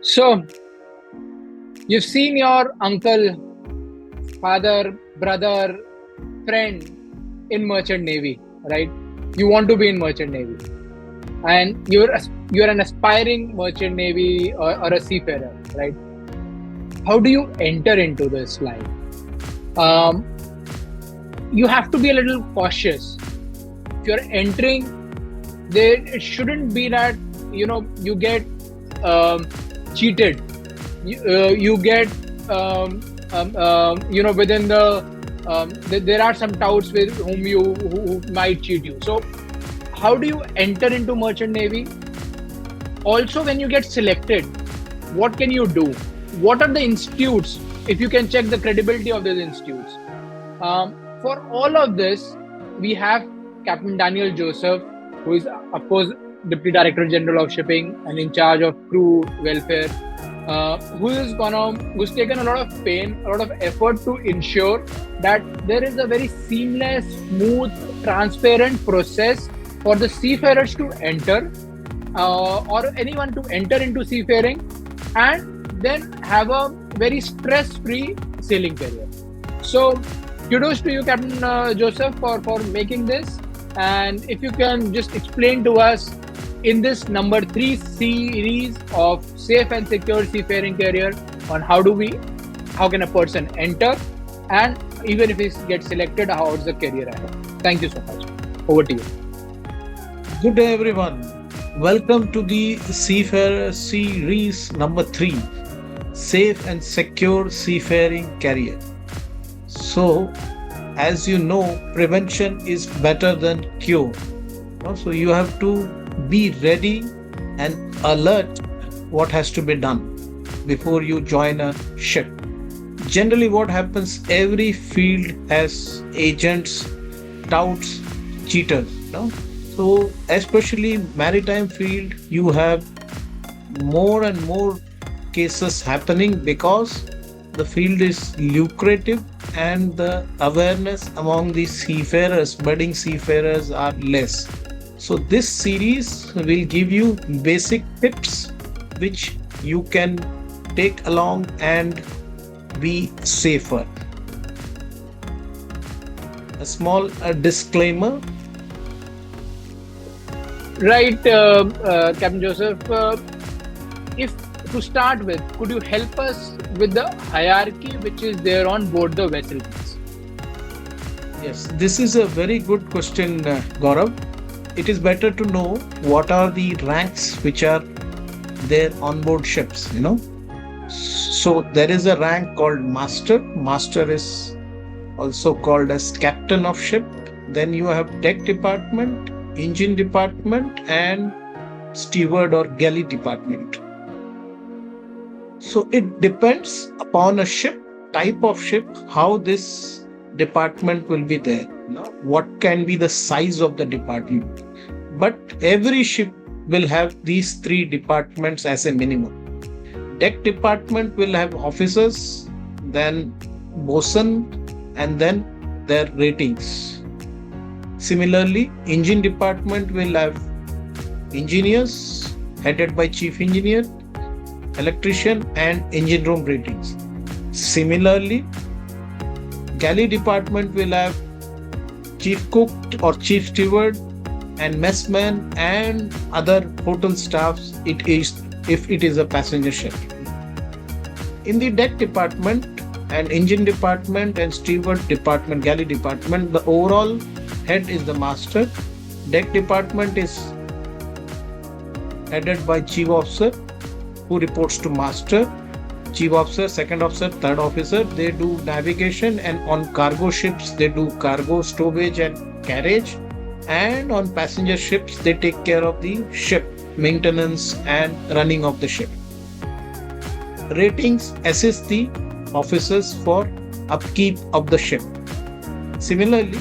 So, you've seen your uncle, father, brother, friend in merchant navy, right? You want to be in merchant navy, and you're an aspiring merchant navy or a seafarer, right? How do you enter into this life? Um, you have to be a little cautious. If you're entering, there it shouldn't be that you get cheated. You get within there are some touts with whom who might cheat you. So how do you enter into merchant navy? Also, when you get selected, what can you do? What are the institutes? If you can check the credibility of these institutes. For all of this, we have Captain Daniel Joseph, who is, of course, Deputy Director General of Shipping and in charge of crew welfare, who's taken a lot of pain, a lot of effort to ensure that there is a very seamless, smooth, transparent process for the seafarers to enter or anyone to enter into seafaring and then have a very stress-free sailing career. So kudos to you, Captain Joseph, for making this. And if you can just explain to us in this number 3 series of safe and secure seafaring career on how can a person enter, and even if he gets selected, how is the career ahead. Thank you so much. Over to you. Good day, everyone. Welcome to the Seafarer Series number 3, Safe and Secure Seafaring Career. So, as you know, prevention is better than cure. So, you have to be ready and alert what has to be done before you join a ship. Generally, what happens, every field has agents, touts, cheaters. So, especially maritime field, you have more and more cases happening because the field is lucrative and the awareness among the seafarers, budding seafarers, are less. So this series will give you basic tips which you can take along and be safer. A small disclaimer. Right, Captain Joseph. If to start with, could you help us with the hierarchy which is there on board the vessel? Yes, this is a very good question, Gaurav. It is better to know what are the ranks which are there on board ships. So there is a rank called master. Master is also called as captain of ship. Then you have deck department, engine department, and steward or galley department. So it depends upon a ship, type of ship, how this department will be there. What can be the size of the department. But every ship will have these 3 departments as a minimum. Deck department will have officers, then bosun, and then their ratings. Similarly, engine department will have engineers headed by chief engineer, electrician, and engine room ratings. Similarly, galley department will have chief cook or chief steward and messman and other hotel staffs if it is a passenger ship. In the deck department and engine department and steward department, galley department, the overall head is the master. Deck department is headed by chief officer who reports to master. Chief officer, second officer, third officer, they do navigation, and on cargo ships they do cargo stowage and carriage, and on passenger ships they take care of the ship maintenance and running of the ship. Ratings assist the officers for upkeep of the ship. Similarly,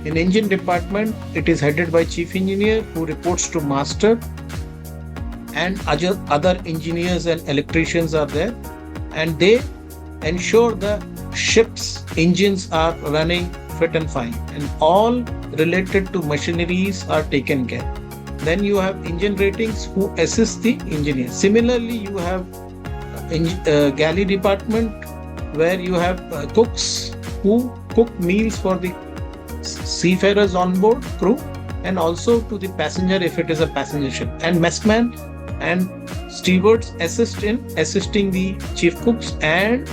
in engine department, it is headed by chief engineer who reports to master, and other engineers and electricians are there, and they ensure the ship's engines are running fit and fine, and all related to machineries are taken care. Then you have engine ratings who assist the engineer. Similarly, you have galley department, where you have cooks who cook meals for the seafarers on board crew, and also to the passenger if it is a passenger ship. And messman and stewards assist in assisting the chief cooks and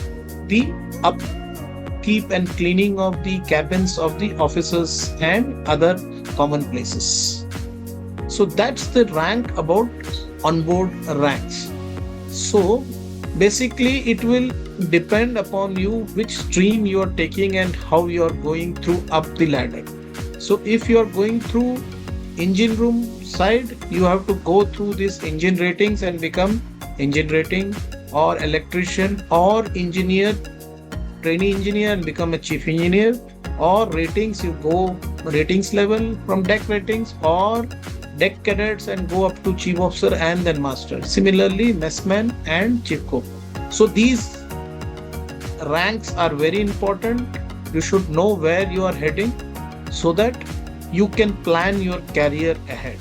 the upkeep and cleaning of the cabins of the officers and other common places. So that's the rank about onboard ranks. So basically it will depend upon you which stream you are taking and how you are going through up the ladder. So if you are going through engine room side, you have to go through these engine ratings and become engine rating or electrician or engineer, trainee engineer and become a chief engineer. Or ratings, you go ratings level from deck ratings, or deck cadets and go up to chief officer and then master. Similarly, messman and chief cook. So these ranks are very important. You should know where you are heading so that you can plan your career ahead.